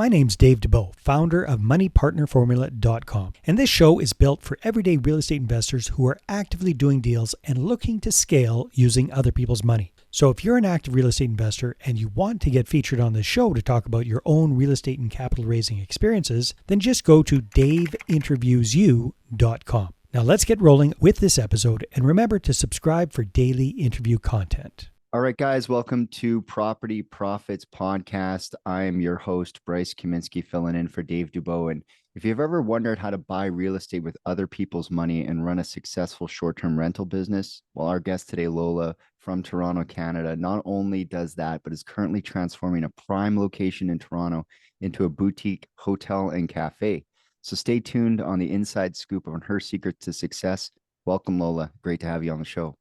My name's Dave DeBow, founder of MoneyPartnerFormula.com, and this show is built for everyday real estate investors who are actively doing deals and looking to scale using other people's money. So if you're an active real estate investor and you want to get featured on this show to talk about your own real estate and capital raising experiences, then just go to daveinterviewyou.com. Now let's get rolling with this episode, and remember to subscribe for daily interview content. All right, guys, welcome to Property Profits Podcast. I am your host, Bryce Kaminsky, filling in for Dave Dubois. And if you've ever wondered how to buy real estate with other people's money and run a successful short-term rental business, well, our guest today, Lola from Toronto, Canada, not only does that, but is currently transforming a prime location in Toronto into a boutique hotel and cafe. So stay tuned on the inside scoop on her secret to success. Welcome, Lola. Great to have you on the show.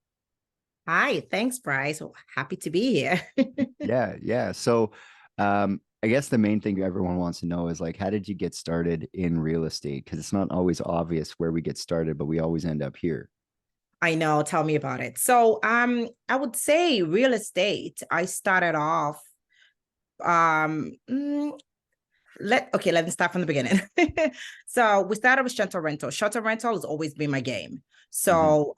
Hi, thanks, Bryce. Happy to be here. Yeah. So I guess the main thing everyone wants to know is, like, how did you get started in real estate? Because it's not always obvious where we get started, but we always end up here. I know. Tell me about it. So I would say real estate, I started off, let me start from the beginning. So we started with shuttle rental. Shuttle rental has always been my game. So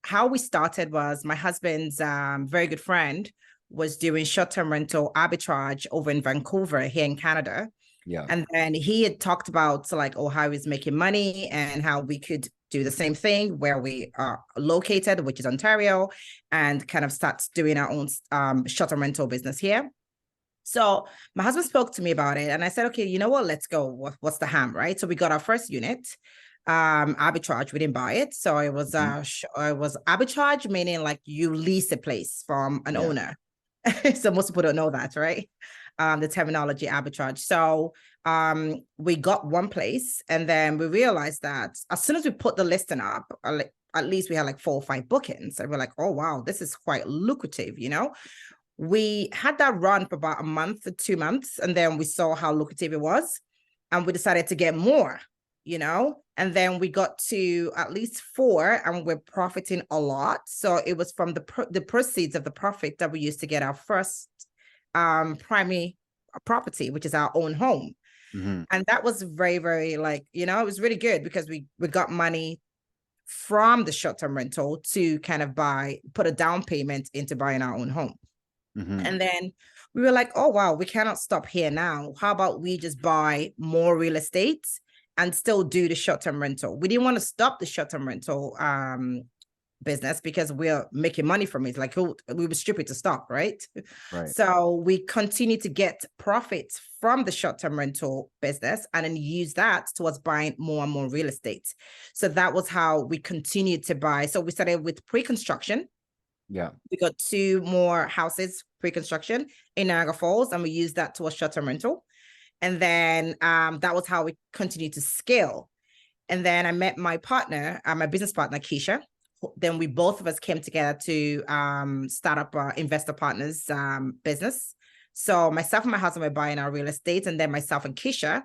how we started was my husband's very good friend was doing short-term rental arbitrage over in Vancouver here in Canada. Yeah. And then he had talked about how he's making money and how we could do the same thing where we are located, which is Ontario, and kind of start doing our own short-term rental business here. So my husband spoke to me about it and I said, okay, you know what, let's go. What's the ham, right? So we got our first unit. Arbitrage, we didn't buy it, so it was it was arbitrage, meaning like you lease a place from an owner. So most people don't know that, right? The terminology arbitrage. So we got one place and then we realized that as soon as we put the listing up, at least we had like 4 or 5 bookings, and we're like, oh wow, this is quite lucrative. We had that run for about a month or 2 months, and then we saw how lucrative it was, and we decided to get more. And then we got to at least 4 and we're profiting a lot. So it was from the proceeds of the profit that we used to get our first primary property, which is our own home. And that was very, very it was really good because we got money from the short-term rental to kind of put a down payment into buying our own home. And then we were like, oh, wow, we cannot stop here now. How about we just buy more real estate and still do the short-term rental? We didn't want to stop the short-term rental business because we're making money from it. Like, we were stupid to stop, right? So we continue to get profits from the short-term rental business and then use that towards buying more and more real estate. So that was how we continued to buy. So we started with pre-construction. Yeah. We got 2 more houses pre-construction in Niagara Falls, and we used that towards short-term rental. And then that was how we continued to scale. And then I met my partner, my business partner, Keisha. Then we both of us came together to start up our Investor Partners business. So myself and my husband were buying our real estate. And then myself and Keisha,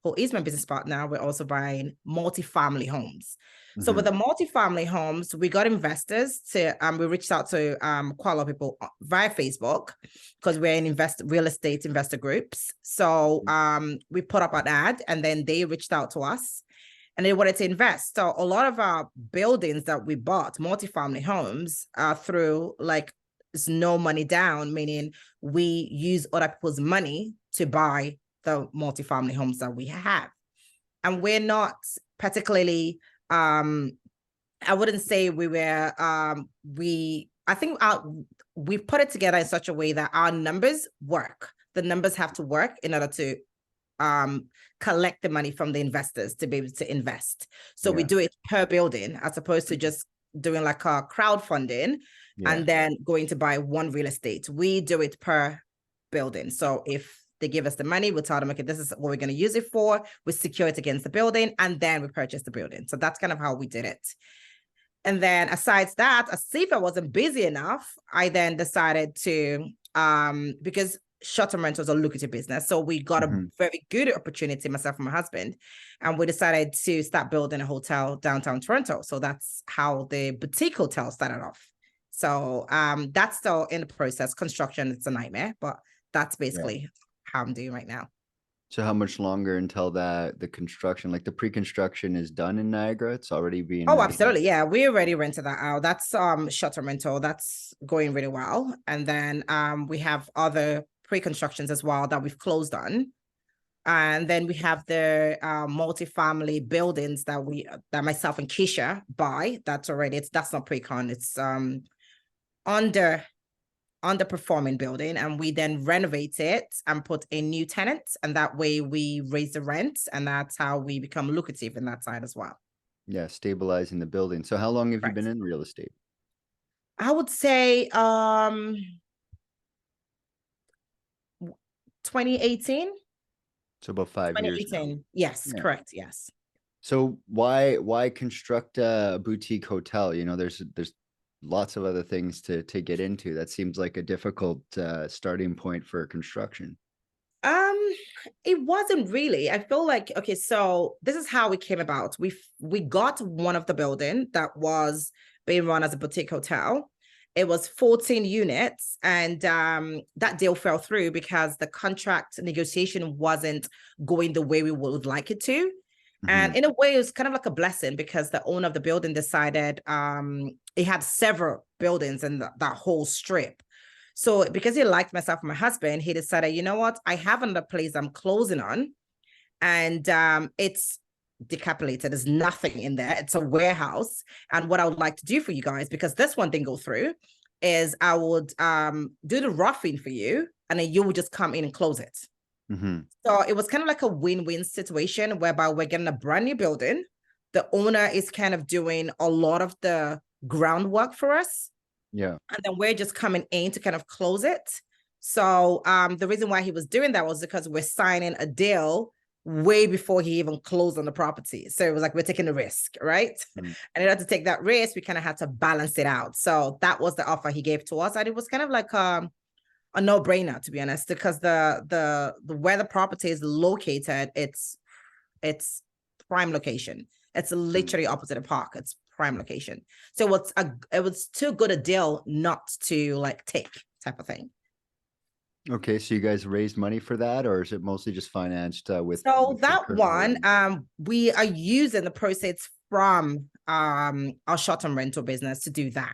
who is my business partner, we're also buying multifamily homes. So with the multifamily homes, we got investors to, we reached out to quite a lot of people via Facebook because we're in real estate investor groups. So we put up an ad and then they reached out to us and they wanted to invest. So a lot of our buildings that we bought, multifamily homes, through it's no money down, meaning we use other people's money to buy the multifamily homes that we have. And we're not particularly, I wouldn't say we were, we put it together in such a way that our numbers work. The numbers have to work in order to collect the money from the investors to be able to invest. So we do it per building as opposed to just doing like a crowdfunding and then going to buy one real estate. We do it per building. So if they give us the money, we'll tell them, okay, this is what we're going to use it for. We secure it against the building and then we purchase the building. So that's kind of how we did it. And then aside that, as if I wasn't busy enough, I then decided to, because short-term rental is a lucrative business. So we got a very good opportunity, myself and my husband, and we decided to start building a hotel downtown Toronto. So that's how the boutique hotel started off. So that's still in the process. Construction, it's a nightmare, but that's basically how I'm doing right now. So how much longer until the construction, like the pre-construction is done in Niagara? It's already being Oh, rented? absolutely. Yeah, we already rented that out. That's shutter rental. That's going really well. And then we have other pre-constructions as well that we've closed on. And then we have the multi-family buildings that myself and Keisha buy. That's not pre-con, it's under underperforming building, and we then renovate it and put a new tenant, and that way we raise the rent, and that's how we become lucrative in that side as well. Yeah, stabilizing the building. So how long have you Right. been in real estate? I would say 2018. So about 5 years now. 2018. Yes, Yeah. correct. Yes. So why construct a boutique hotel? You know, there's lots of other things to get into. That seems like a difficult starting point for construction. Um, it wasn't really. I feel like, okay, so this is how it came about. We got one of the building that was being run as a boutique hotel. It was 14 units, and that deal fell through because the contract negotiation wasn't going the way we would like it to. And in a way, it was kind of like a blessing because the owner of the building decided it had several buildings in that whole strip. So because he liked myself and my husband, he decided, you know what, I have another place I'm closing on, and it's decapitated. There's nothing in there. It's a warehouse. And what I would like to do for you guys, because this one didn't go through, is I would do the roughing for you, and then you would just come in and close it. So it was kind of like a win-win situation whereby we're getting a brand new building. The owner is kind of doing a lot of the groundwork for us. Yeah. And then we're just coming in to kind of close it. So the reason why he was doing that was because we're signing a deal way before he even closed on the property. So it was like we're taking a risk, right? And in order to take that risk, we kind of had to balance it out. So that was the offer he gave to us. And it was kind of like a no-brainer, to be honest, because the where the property is located, it's prime location. It's literally opposite a park. It's prime location. So it was too good a deal not to like take, type of thing. Okay, so you guys raised money for that, or is it mostly just financed with? So with that one, holdings? we are using the proceeds from our short-term rental business to do that.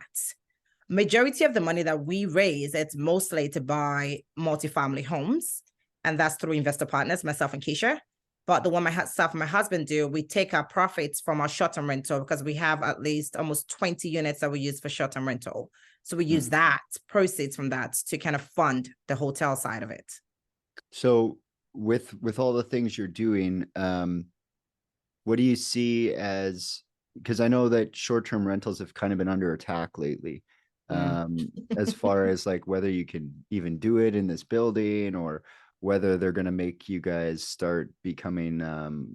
Majority of the money that we raise, it's mostly to buy multifamily homes, and that's through investor partners, myself and Keisha. But the one myself and my husband do, we take our profits from our short-term rental because we have at least almost 20 units that we use for short-term rental. So we use that proceeds from that to kind of fund the hotel side of it. So with all the things you're doing, what do you see as, because I know that short-term rentals have kind of been under attack lately, as far as like whether you can even do it in this building, or whether they're going to make you guys start becoming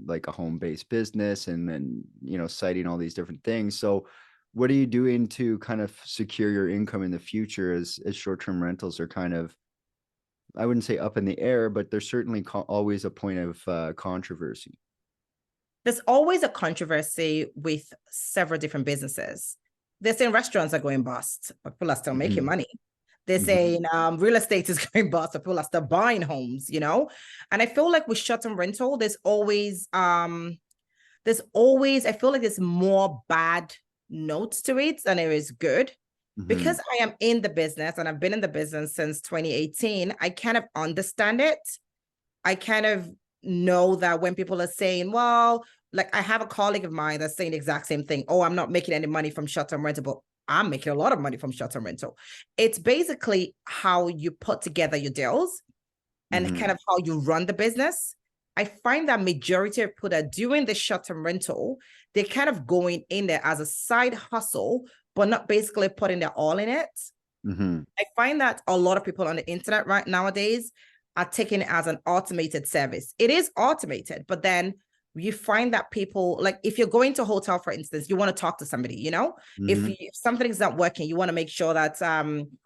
like a home-based business, and then, you know, citing all these different things. So what are you doing to kind of secure your income in the future, as short-term rentals are kind of, I wouldn't say up in the air, but there's certainly always a point of controversy. There's always a controversy with several different businesses. They're saying restaurants are going bust, but people are still making money. They're saying real estate is going bust, but people are still buying homes, you know? And I feel like with short-term rental, there's always, I feel like there's more bad notes to it than there is good. Because I am in the business and I've been in the business since 2018, I kind of understand it. I kind of know that when people are saying, well, like I have a colleague of mine that's saying the exact same thing. Oh, I'm not making any money from short-term rental, but I'm making a lot of money from short-term rental. It's basically how you put together your deals and kind of how you run the business. I find that majority of people that are doing the short-term rental, they're kind of going in there as a side hustle, but not basically putting their all in it. I find that a lot of people on the internet right nowadays are taking it as an automated service. It is automated, but then you find that people, like if you're going to a hotel, for instance, you want to talk to somebody, you know, if something's not working, you want to make sure that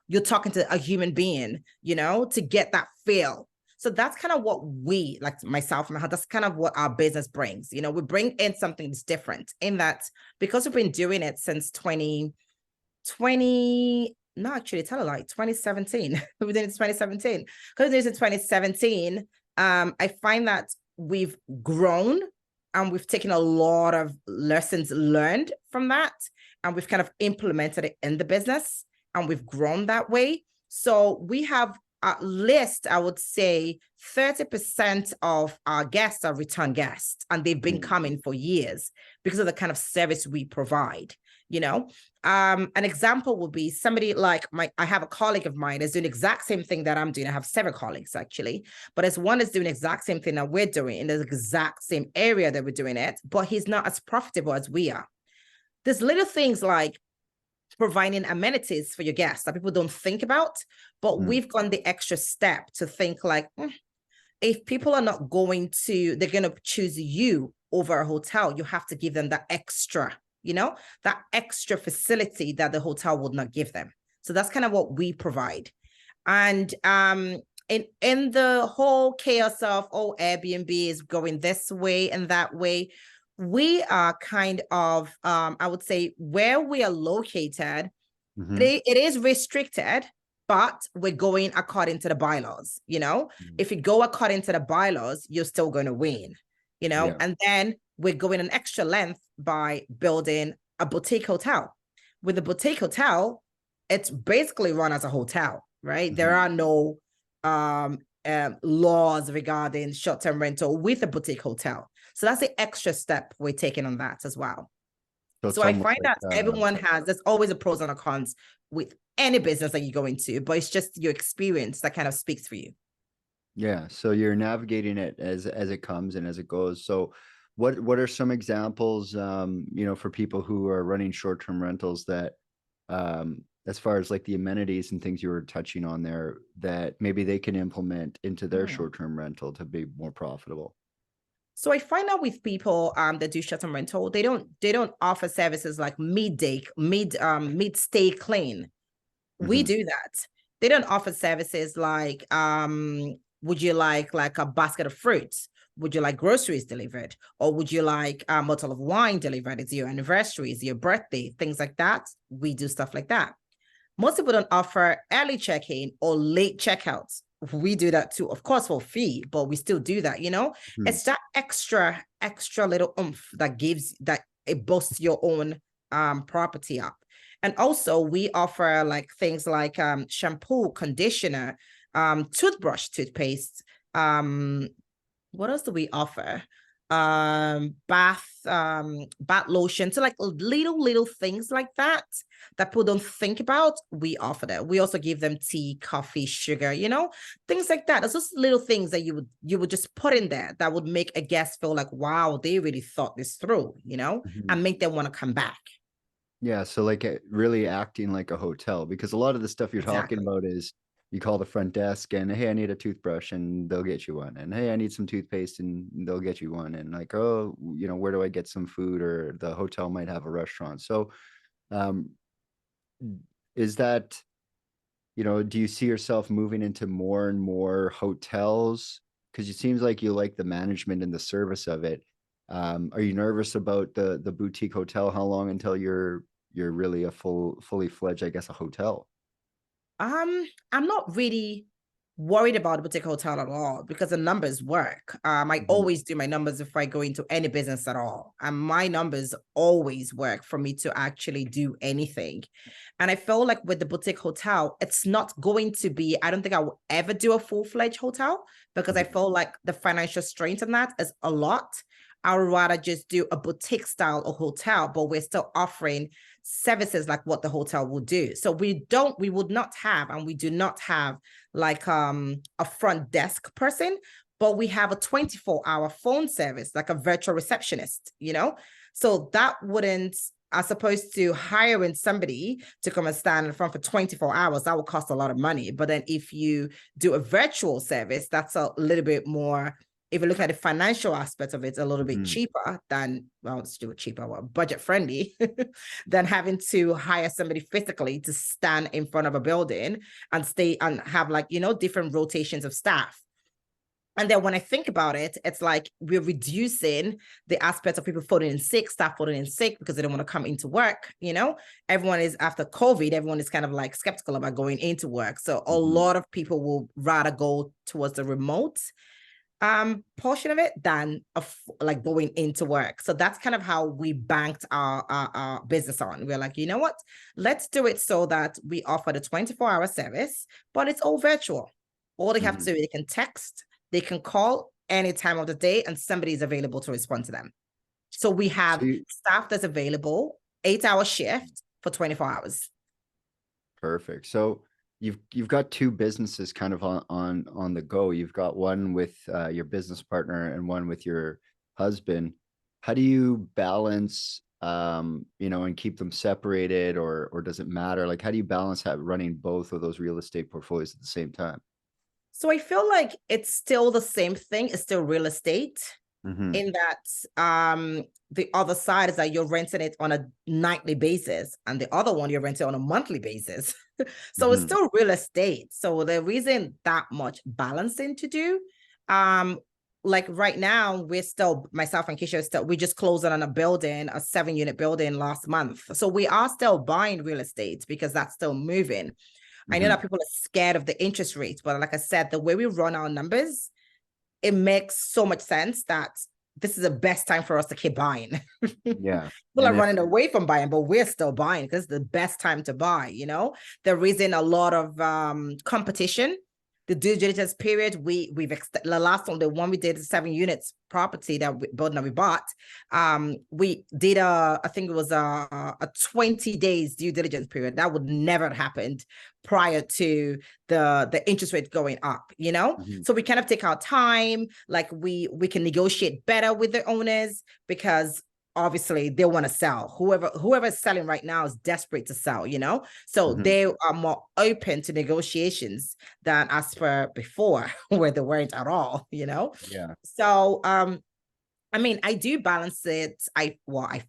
you're talking to a human being, you know, to get that feel. So that's kind of what we, like myself and my husband, that's kind of what our business brings. You know, we bring in something that's different in that because we've been doing it since 2020, no, actually, tell a lie, 2017. We did it in 2017. Because it was in 2017, I find that we've grown and we've taken a lot of lessons learned from that, and we've kind of implemented it in the business, and we've grown that way. So we have at least, I would say, 30% of our guests are return guests, and they've been coming for years because of the kind of service we provide. An example would be somebody like I have a colleague of mine is doing the exact same thing that I'm doing. I have several colleagues actually, but as one is doing the exact same thing that we're doing in the exact same area that we're doing it, but he's not as profitable as we are. There's little things like providing amenities for your guests that people don't think about, but we've gone the extra step to think like, if people are not going to, they're going to choose you over a hotel, you have to give them that extra, that extra facility that the hotel would not give them. So that's kind of what we provide. And in the whole chaos of, Airbnb is going this way and that way, we are kind of, I would say, where we are located, it is restricted, but we're going according to the bylaws. If you go according to the bylaws, you're still going to win, and then we're going an extra length by building a boutique hotel. With a boutique hotel, it's basically run as a hotel, right? There are no laws regarding short-term rental with a boutique hotel. So that's the extra step we're taking on that as well. So I find that everyone there's always a pros and a cons with any business that you go into, but it's just your experience that kind of speaks for you. Yeah. So you're navigating it as it comes and as it goes. So what are some examples, for people who are running short-term rentals that, as far as like the amenities and things you were touching on there, that maybe they can implement into their short-term rental to be more profitable? So I find out with people that do short-term rental, they don't offer services like mid-stay clean. We do that. They don't offer services like would you like a basket of fruits? Would you like groceries delivered? Or would you like a bottle of wine delivered? It's your anniversary, it's your birthday, things like that. We do stuff like that. Most people don't offer early check-in or late checkouts. We do that too, of course, for a fee, but we still do that, It's that extra little oomph that it boosts your own property up. And also we offer like things like shampoo, conditioner, toothbrush, toothpaste. What else do we offer? Bath lotion. So like little things like that people don't think about, we offer that. We also give them tea, coffee, sugar, things like that. It's just little things that you would just put in there that would make a guest feel like, wow, they really thought this through, and make them want to come back. Yeah. So like really acting like a hotel, because a lot of the stuff you're talking about is you call the front desk and, hey, I need a toothbrush, and they'll get you one. And hey, I need some toothpaste, and they'll get you one. And like, oh, where do I get some food? Or the hotel might have a restaurant. So is that, do you see yourself moving into more and more hotels? Because it seems like you like the management and the service of it. Are you nervous about the boutique hotel? How long until you're really a fully fledged, I guess, a hotel? I'm not really worried about the boutique hotel at all because the numbers work. I always do my numbers before I go into any business at all. And my numbers always work for me to actually do anything. And I feel like with the boutique hotel, it's not going to be, I don't think I will ever do a full-fledged hotel because I feel like the financial strain on that is a lot. I would rather just do a boutique style of hotel, but we're still offering services like what the hotel will do. So we would not have, and we do not have like a front desk person, but we have a 24-hour phone service, like a virtual receptionist, So that wouldn't, as opposed to hiring somebody to come and stand in front for 24 hours, that will cost a lot of money. But then if you do a virtual service, that's a little bit more, if you look at the financial aspect of it, a little bit cheaper than, well, let's do it cheaper, well, budget friendly than having to hire somebody physically to stand in front of a building and stay and have like, different rotations of staff. And then when I think about it, it's like we're reducing the aspect of people phoning in sick, staff phoning in sick because they don't want to come into work. Everyone is, after COVID, everyone is kind of like skeptical about going into work. So a lot of people will rather go towards the remote. portion of it than like going into work. So that's kind of how we banked our business on. We're like, you know what? Let's do it so that we offer the 24-hour service, but it's all virtual. All they have to do, they can text, they can call any time of the day, and somebody is available to respond to them. So we have staff that's available, 8-hour shift for 24 hours. Perfect. So you've got two businesses kind of on the go. You've got one with your business partner and one with your husband. How do you balance, and keep them separated, or does it matter? Like, how do you balance running both of those real estate portfolios at the same time? So I feel like it's still the same thing. It's still real estate. In that the other side is that you're renting it on a nightly basis, and the other one you're renting on a monthly basis. So it's still real estate. So there isn't that much balancing to do. Like right now, we're still, myself and Keisha, we just closed on a building, a 7-unit building last month. So we are still buying real estate because that's still moving. I know that people are scared of the interest rates, but like I said, the way we run our numbers, it makes so much sense that this is the best time for us to keep buying. Yeah. People are running away from buying, but we're still buying because it's the best time to buy. There isn't a lot of competition. The due diligence period, the last one, the one we did, 7 units property building that we bought, we did I think it was a 20 days due diligence period. That would never have happened prior to the interest rate going up, So we kind of take our time, like we can negotiate better with the owners because obviously they want to sell. Whoever's selling right now is desperate to sell, so they are more open to negotiations than as per before where they weren't at all, Yeah. So I do balance it. I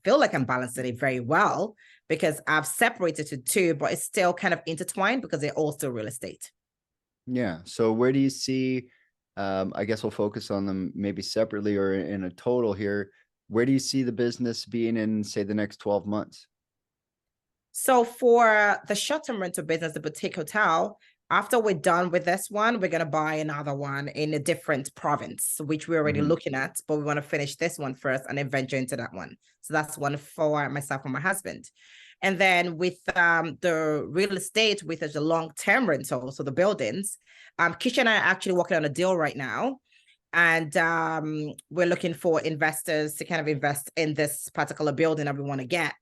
feel like I'm balancing it very well because I've separated to two, but it's still kind of intertwined because they're all still real estate. Yeah. So where do you see, I guess we'll focus on them maybe separately or in a total here. Where do you see the business being in, say, the next 12 months? So for the short-term rental business, the boutique hotel, after we're done with this one, we're going to buy another one in a different province, which we're already looking at, but we want to finish this one first and then venture into that one. So that's one for myself and my husband. And then with the real estate, with the long-term rental, so the buildings, Keisha and I are actually working on a deal right now. And we're looking for investors to kind of invest in this particular building that we want to get.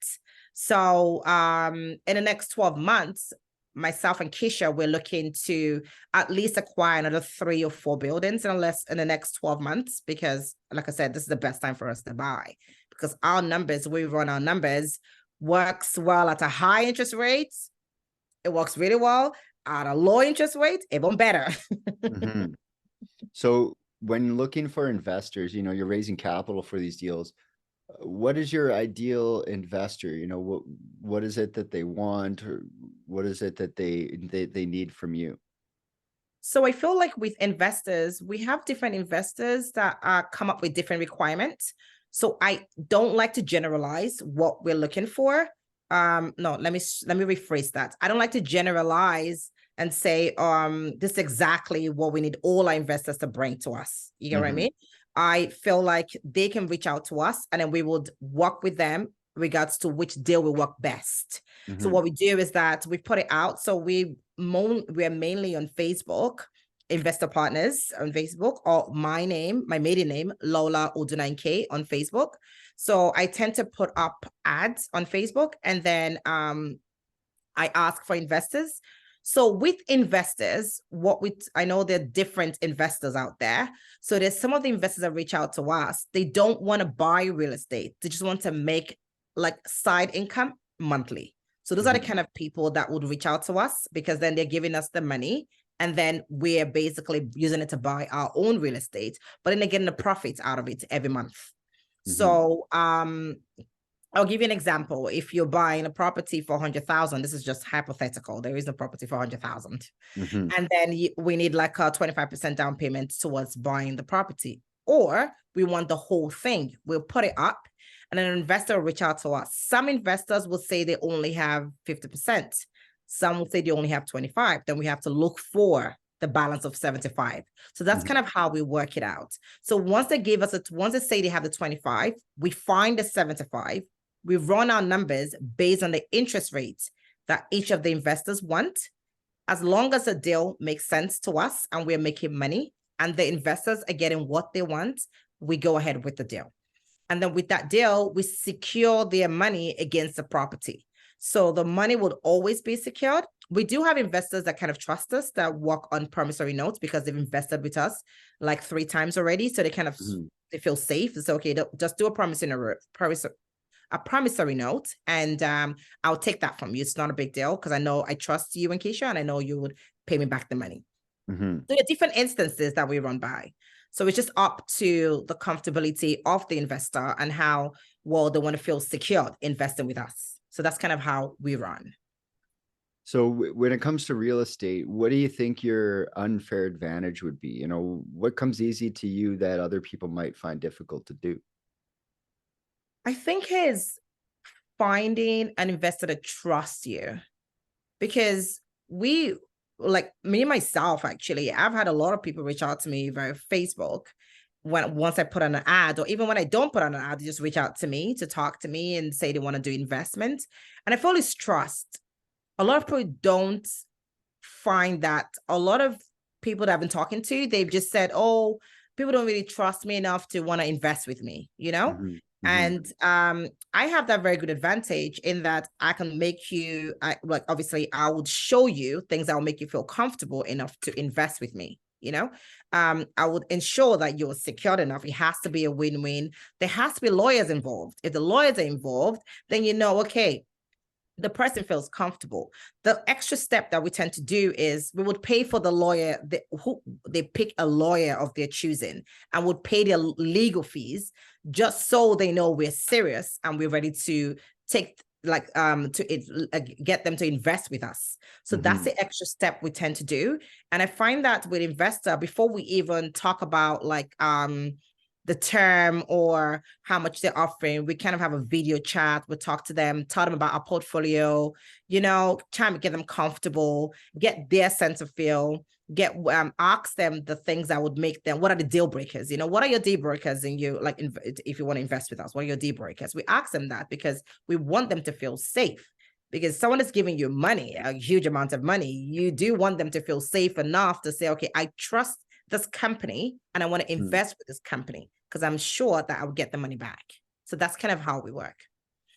So in the next 12 months, myself and Keisha, we're looking to at least acquire another 3 or 4 buildings in the next 12 months, because like I said, this is the best time for us to buy because our numbers, we run our numbers, works well at a high interest rate. It works really well at a low interest rate, even better. So when looking for investors, you're raising capital for these deals. What is your ideal investor? What is it that they want, or what is it that they need from you? So I feel like with investors, we have different investors that come up with different requirements. So I don't like to generalize what we're looking for. No, let me rephrase that. I don't like to generalize and say, this is exactly what we need all our investors to bring to us. You get what I mean? I feel like they can reach out to us and then we would work with them regards to which deal will work best. So what we do is that we put it out. So we're mainly on Facebook, Investor Partners on Facebook, or my maiden name, Lola Adeyemi on Facebook. So I tend to put up ads on Facebook and then I ask for investors. So with investors, I know there are different investors out there. So there's some of the investors that reach out to us. They don't want to buy real estate. They just want to make like side income monthly. So those are the kind of people that would reach out to us because then they're giving us the money and then we're basically using it to buy our own real estate, but then they're getting the profits out of it every month. So I'll give you an example. If you're buying a property for 100,000, this is just hypothetical. There is a property for 100,000. And then we need like a 25% down payment towards buying the property. Or we want the whole thing. We'll put it up and an investor will reach out to us. Some investors will say they only have 50%. Some will say they only have 25%. Then we have to look for the balance of 75. So that's Mhm. kind of how we work it out. So once they say they have the 25, we find the 75, we run our numbers based on the interest rates that each of the investors want. As long as the deal makes sense to us and we're making money and the investors are getting what they want, we go ahead with the deal. And then with that deal, we secure their money against the property. So the money will always be secured. We do have investors that kind of trust us that work on promissory notes because they've invested with us like 3 times already. So they kind of they feel safe. It's okay, just do a promissory note, and I'll take that from you. It's not a big deal because I know I trust you and Keisha, and I know you would pay me back the money. So there are different instances that we run by. So it's just up to the comfortability of the investor and how well they want to feel secured investing with us. So that's kind of how we run. So when it comes to real estate, what do you think your unfair advantage would be? You know, what comes easy to you that other people might find difficult to do? I think is finding an investor that trusts you, because like me myself, actually, I've had a lot of people reach out to me via Facebook once I put on an ad, or even when I don't put on an ad, they just reach out to me to talk to me and say they want to do investment. And I feel it's trust. A lot of people don't find that. A lot of people that I've been talking to, they've just said, oh, people don't really trust me enough to want to invest with me, you know? And I have that very good advantage in that I can make you, like, obviously I would show you things that will make you feel comfortable enough to invest with me, you know? I would ensure that you're secured enough. It has to be a win-win. There has to be lawyers involved. If the lawyers are involved, then you know, okay, the person feels comfortable. The extra step that we tend to do is we would pay for the lawyer, they pick a lawyer of their choosing and would pay their legal fees just so they know we're serious and we're ready to take get them to invest with us. So that's the extra step we tend to do. And I find that with investor, before we even talk about like the term or how much they're offering, we kind of have a video chat. We talk to them, tell them about our portfolio, you know, trying to get them comfortable, get their sense of feel, ask them the things that would make them, what are the deal breakers? You know, what are your deal breakers? And you like, if you want to invest with us, what are your deal breakers? We ask them that because we want them to feel safe. Because someone is giving you money, a huge amount of money, you do want them to feel safe enough to say, okay, I trust this company and I want to invest with this company because I'm sure that I will get the money back. So that's kind of how we work.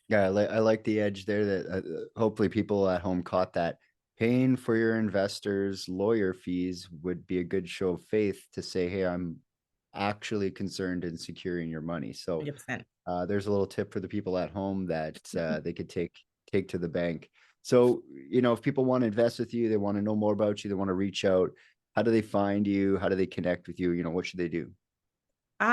Yeah, I like the edge there that hopefully people at home caught that. Paying for your investors' lawyer fees would be a good show of faith to say, hey, I'm actually concerned in securing your money. So 100%. There's a little tip for the people at home that they could take to the bank. So, you know, if people want to invest with you, they want to know more about you, they want to reach out, how do they find you? How do they connect with you? You know, what should they do?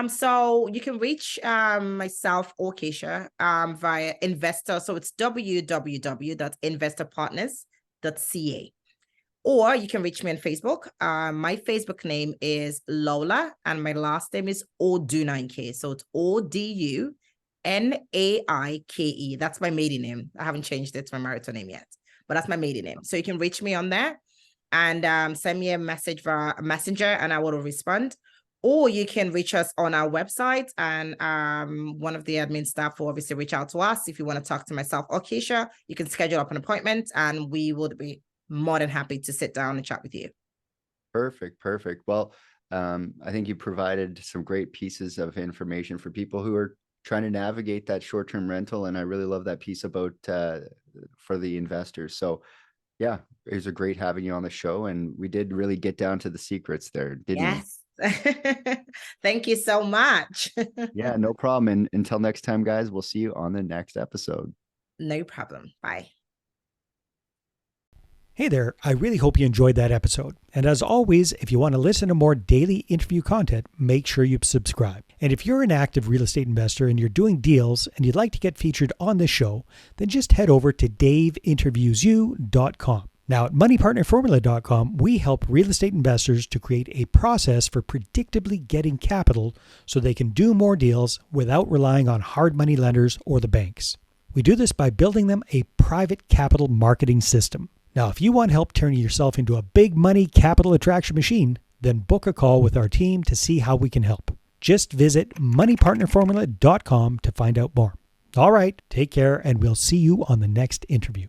So you can reach myself or Keisha via investor. So it's www.investorpartners.ca. Or you can reach me on Facebook. My Facebook name is Lola and my last name is Odunaike. So it's Odunaike. That's my maiden name. I haven't changed it to my marital name yet, but that's my maiden name. So you can reach me on there and send me a message via Messenger and I will respond. Or you can reach us on our website and one of the admin staff will obviously reach out to us. If you want to talk to myself or Keisha, you can schedule up an appointment and we would be more than happy to sit down and chat with you. Perfect. Well, I think you provided some great pieces of information for people who are trying to navigate that short-term rental. And I really love that piece about for the investors. So yeah, it was a great having you on the show. And we did really get down to the secrets there, didn't we? Yes. Thank you so much. Yeah, no problem. And until next time, guys, we'll see you on the next episode. No problem. Bye. Hey there, I really hope you enjoyed that episode. And as always, if you want to listen to more daily interview content, make sure you subscribe. And if you're an active real estate investor and you're doing deals and you'd like to get featured on this show, then just head over to daveinterviewyou.com. Now at moneypartnerformula.com, we help real estate investors to create a process for predictably getting capital so they can do more deals without relying on hard money lenders or the banks. We do this by building them a private capital marketing system. Now, if you want help turning yourself into a big money capital attraction machine, then book a call with our team to see how we can help. Just visit moneypartnerformula.com to find out more. All right, take care, and we'll see you on the next interview.